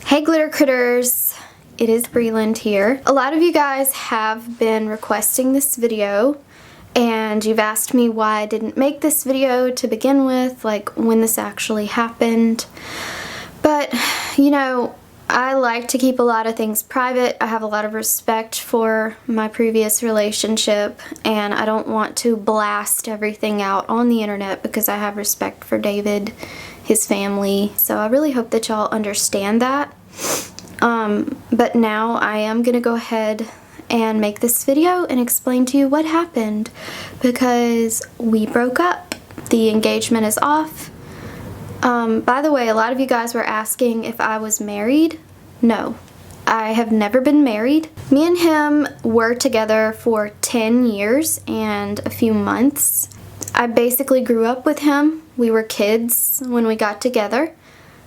Hey glitter critters, it is Breland here. A lot of you guys have been requesting this video and you've asked me why I didn't make this video to begin with, like when this actually happened. But you know, I like to keep a lot of things private. I have a lot of respect for my previous relationship and I don't want to blast everything out on the internet because I have respect for David, his family. So I really hope that y'all understand that. But now I am gonna go ahead and make this video and explain to you what happened, because we broke up. The engagement is off. By the way, a lot of you guys were asking if I was married. No, I have never been married. Me and him were together for 10 years and a few months. I basically grew up with him. We were kids when we got together.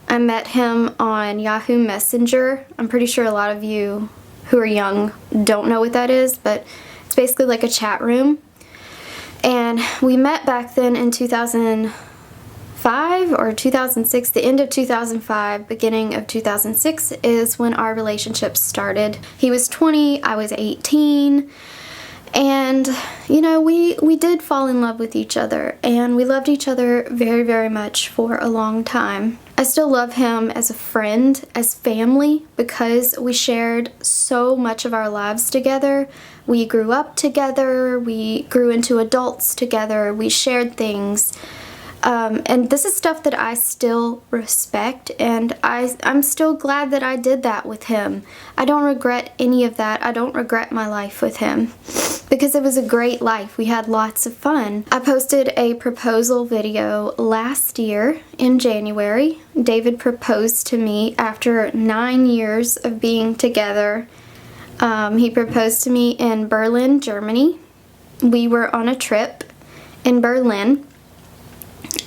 I met him on Yahoo Messenger. I'm pretty sure a lot of you who are young don't know what that is, but it's basically like a chat room. And we met back then in 2005 or 2006, the end of 2005, beginning of 2006 is when our relationship started. He was 20, I was 18. And, you know, we did fall in love with each other, and we loved each other very, very much for a long time. I still love him as a friend, as family, because we shared so much of our lives together. We grew up together, we grew into adults together, we shared things. And this is stuff that I still respect, and I'm still glad that I did that with him. I don't regret any of that. I don't regret my life with him because it was a great life. We had lots of fun. I posted a proposal video last year in January. David proposed to me after 9 years of being together. He proposed to me in Berlin, Germany. We were on a trip in Berlin.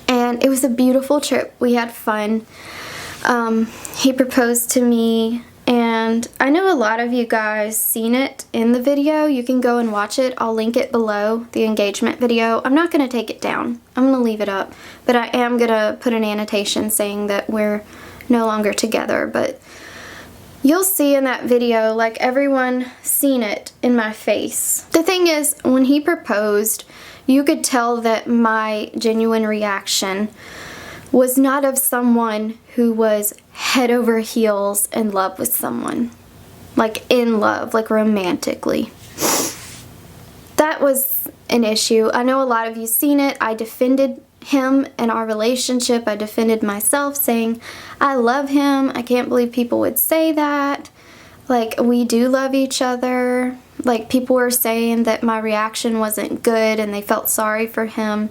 And it was a beautiful trip. We had fun. He proposed to me, and I know a lot of you guys seen it in the video. You can go and watch it. I'll link it below, the engagement video. I'm not going to take it down. I'm going to leave it up. But I am going to put an annotation saying that we're no longer together. But you'll see in that video, like, everyone seen it in my face. The thing is, when he proposed, you could tell that my genuine reaction was not of someone who was head over heels in love with someone. Like in love, like romantically. That was an issue. I know a lot of you seen it. I defended him and our relationship. I defended myself, saying, I love him. I can't believe people would say that. Like, we do love each other. Like, people were saying that my reaction wasn't good and they felt sorry for him.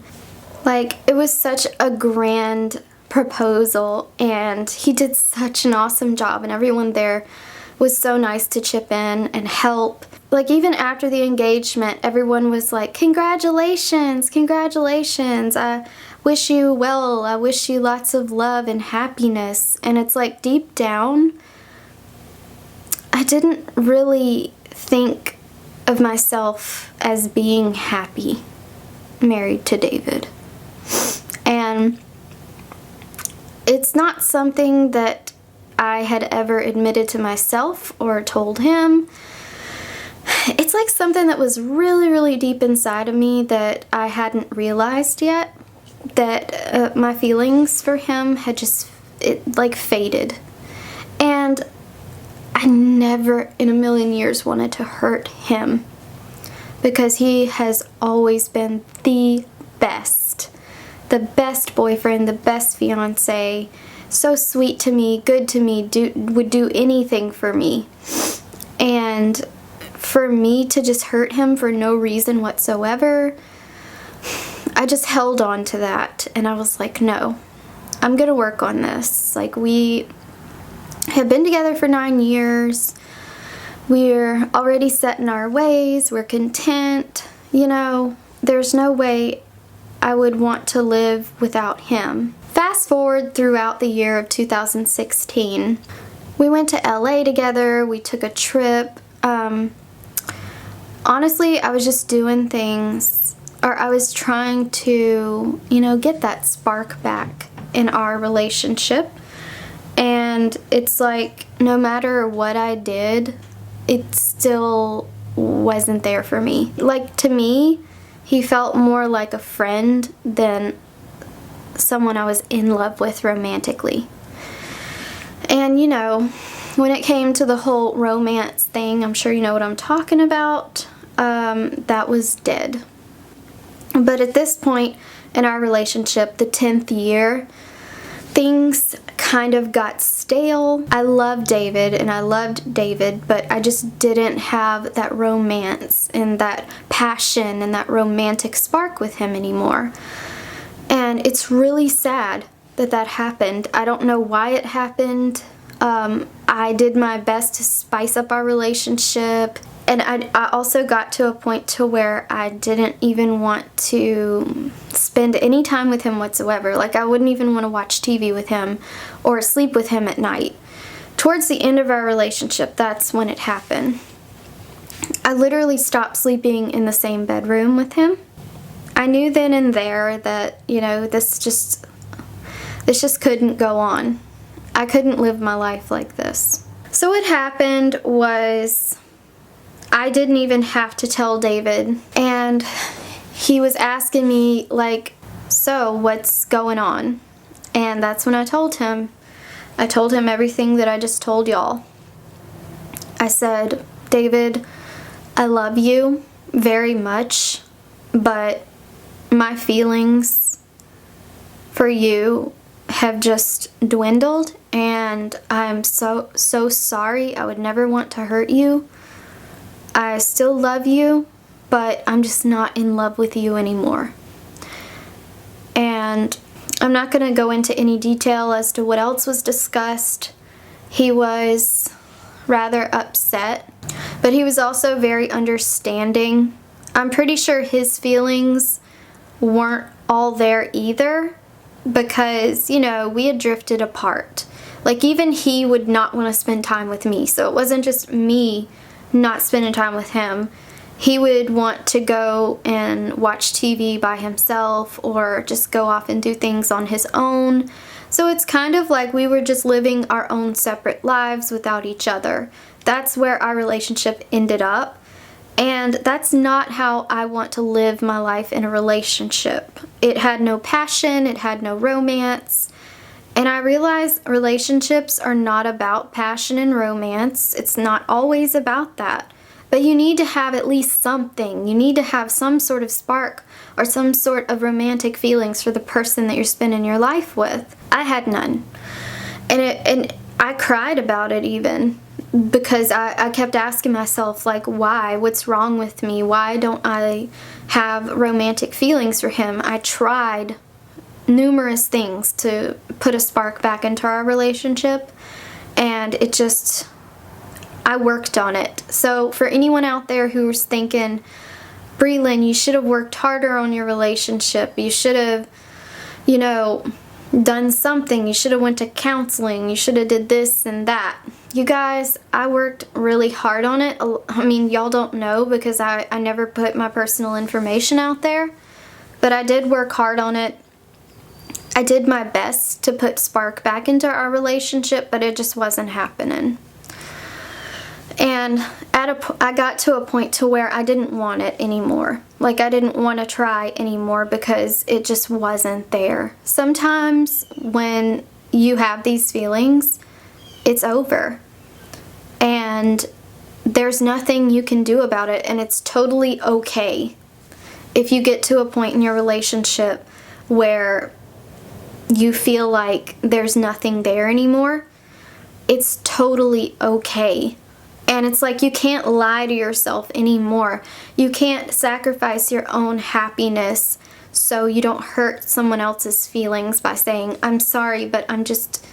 Like, it was such a grand proposal and he did such an awesome job, and everyone there was so nice to chip in and help. Like, even after the engagement, everyone was like, congratulations, congratulations. I wish you well. I wish you lots of love and happiness. And it's like, deep down, I didn't really think of myself as being happy married to David. And it's not something that I had ever admitted to myself or told him. It's like something that was really, really deep inside of me that I hadn't realized yet, that my feelings for him had just, faded. And I never in a million years wanted to hurt him, because he has always been the best boyfriend, the best fiance, so sweet to me, good to me, would do anything for me. And for me to just hurt him for no reason whatsoever, I just held on to that, and I was like, no, I'm gonna work on this. Like, we have been together for 9 years. We're already set in our ways. We're content. You know, there's no way I would want to live without him. Fast forward throughout the year of 2016. We went to LA together. We took a trip. Honestly, I was just doing things, or I was trying to, you know, get that spark back in our relationship. And it's like, no matter what I did, it still wasn't there for me. Like, to me, he felt more like a friend than someone I was in love with romantically. And, you know, when it came to the whole romance thing, I'm sure you know what I'm talking about, that was dead. But at this point in our relationship, the 10th year, things kind of got stale. I loved David and I loved David, but I just didn't have that romance and that passion and that romantic spark with him anymore. And it's really sad that that happened. I don't know why it happened. I did my best to spice up our relationship. And I also got to a point to where I didn't even want to spend any time with him whatsoever. Like, I wouldn't even want to watch TV with him or sleep with him at night. Towards the end of our relationship, that's when it happened. I literally stopped sleeping in the same bedroom with him. I knew then and there that, you know, this just couldn't go on. I couldn't live my life like this. So what happened was, I didn't even have to tell David, and he was asking me, like, so what's going on? And that's when I told him. I told him everything that I just told y'all. I said, David, I love you very much, but my feelings for you have just dwindled, and I'm so sorry. I would never want to hurt you. I still love you, but I'm just not in love with you anymore. And I'm not going to go into any detail as to what else was discussed. He was rather upset, but he was also very understanding. I'm pretty sure his feelings weren't all there either, because, you know, we had drifted apart. Like, even he would not want to spend time with me, so it wasn't just me not spending time with him. He would want to go and watch TV by himself or just go off and do things on his own. So it's kind of like we were just living our own separate lives without each other. That's where our relationship ended up. And that's not how I want to live my life in a relationship. It had no passion, it had no romance. And I realize relationships are not about passion and romance. It's not always about that. But you need to have at least something. You need to have some sort of spark or some sort of romantic feelings for the person that you're spending your life with. I had none. And I cried about it even, because I kept asking myself, like, why? What's wrong with me? Why don't I have romantic feelings for him? I tried numerous things to put a spark back into our relationship, and it just, I worked on it. So for anyone out there who's thinking, Breland, you should have worked harder on your relationship, you should have, you know, done something, you should have went to counseling, you should have did this and that. You guys, I worked really hard on it. I mean, y'all don't know because I never put my personal information out there, but I did work hard on it. I did my best to put spark back into our relationship, but it just wasn't happening. And I got to a point to where I didn't want it anymore. Like, I didn't want to try anymore because it just wasn't there. Sometimes when you have these feelings, it's over. And there's nothing you can do about it, and it's totally okay if you get to a point in your relationship where you feel like there's nothing there anymore. It's totally okay. And it's like, you can't lie to yourself anymore. You can't sacrifice your own happiness so you don't hurt someone else's feelings by saying, I'm sorry, but I'm just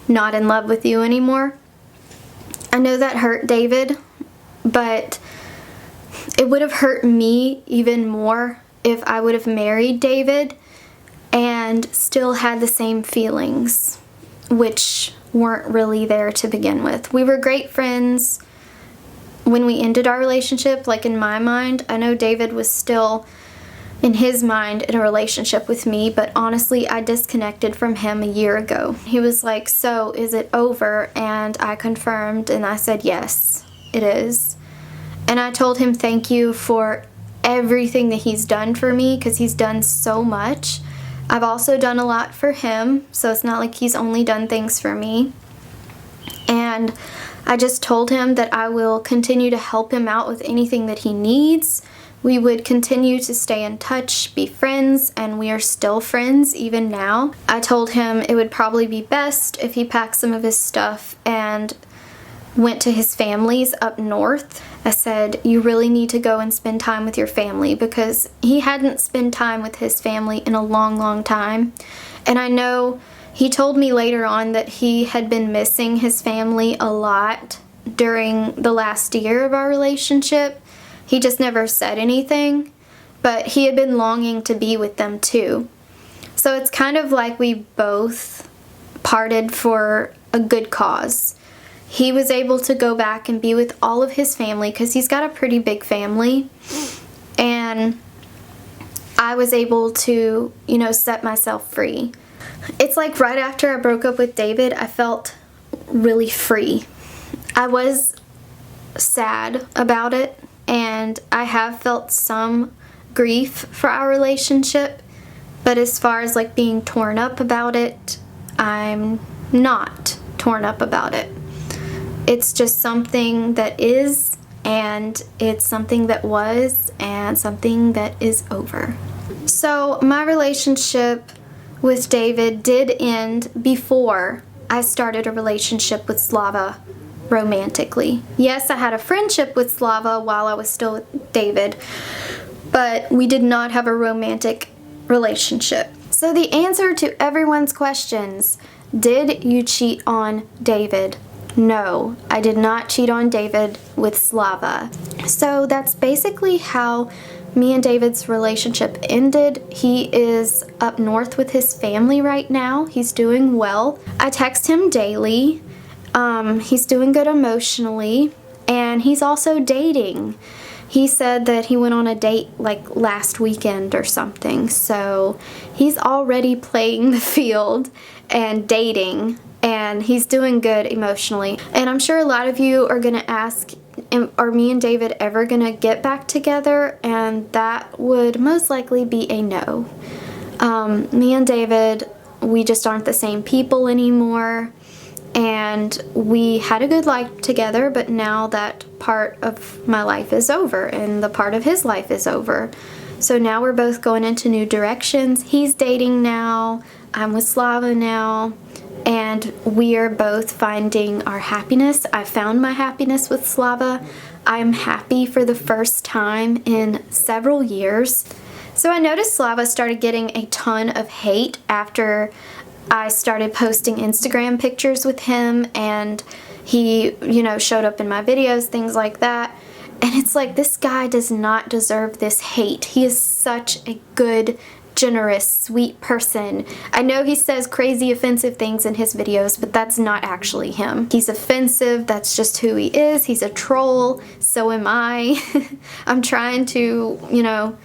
not in love with you anymore. I know that hurt David, but it would have hurt me even more if I would have married David and still had the same feelings, which weren't really there to begin with. We were great friends when we ended our relationship. Like, in my mind, I know David was still in his mind, in a relationship with me, but honestly, I disconnected from him a year ago. He was like, "So, is it over?" And I confirmed, and I said, "Yes, it is." And I told him thank you for everything that he's done for me, because he's done so much. I've also done a lot for him, so it's not like he's only done things for me. And I just told him that I will continue to help him out with anything that he needs. We would continue to stay in touch, be friends, and we are still friends even now. I told him it would probably be best if he packed some of his stuff and went to his family's up north. I said, "You really need to go and spend time with your family," because he hadn't spent time with his family in a long, long time. And I know he told me later on that he had been missing his family a lot during the last year of our relationship. He just never said anything, but he had been longing to be with them too. So it's kind of like we both parted for a good cause. He was able to go back and be with all of his family because he's got a pretty big family. And I was able to, set myself free. It's like right after I broke up with David, I felt really free. I was sad about it, and I have felt some grief for our relationship, but as far as like being torn up about it, I'm not torn up about it. It's just something that is, and it's something that was, and something that is over. So my relationship with David did end before I started a relationship with Slava romantically. Yes, I had a friendship with Slava while I was still with David, but we did not have a romantic relationship. So the answer to everyone's questions, did you cheat on David? No, I did not cheat on David with Slava. So that's basically how me and David's relationship ended. He is up north with his family right now. He's doing well. I text him daily. He's doing good emotionally, and he's also dating. He said that he went on a date like last weekend or something, so he's already playing the field and dating, and he's doing good emotionally. And I'm sure a lot of you are going to ask, are me and David ever going to get back together? And that would most likely be a no. Me and David, we just aren't the same people anymore. And we had a good life together, but now that part of my life is over and the part of his life is over. So now we're both going into new directions. He's dating now, I'm with Slava now, and we are both finding our happiness. I found my happiness with Slava. I'm happy for the first time in several years. So I noticed Slava started getting a ton of hate after I started posting Instagram pictures with him, and he, showed up in my videos, things like that. And it's like, this guy does not deserve this hate. He is such a good, generous, sweet person. I know he says crazy, offensive things in his videos, but that's not actually him. He's offensive. That's just who he is. He's a troll. So am I. I'm trying to,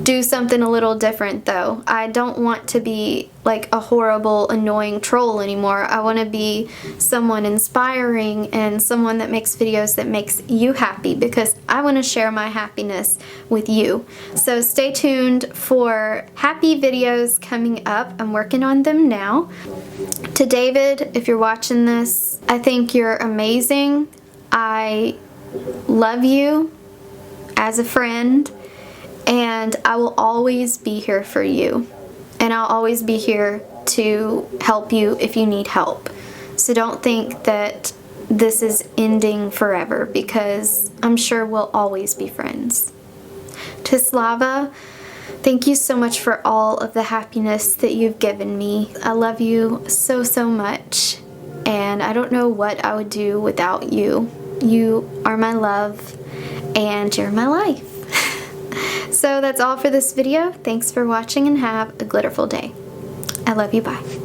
do something a little different though. I don't want to be like a horrible, annoying troll anymore. I want to be someone inspiring and someone that makes videos that makes you happy, because I want to share my happiness with you. So stay tuned for happy videos coming up. I'm working on them now. To David, if you're watching this, I think you're amazing. I love you as a friend. And I will always be here for you. And I'll always be here to help you if you need help. So don't think that this is ending forever, because I'm sure we'll always be friends. To Slava, thank you so much for all of the happiness that you've given me. I love you so, so much. And I don't know what I would do without you. You are my love, and you're my life. So that's all for this video. Thanks for watching, and have a glitterful day. I love you. Bye.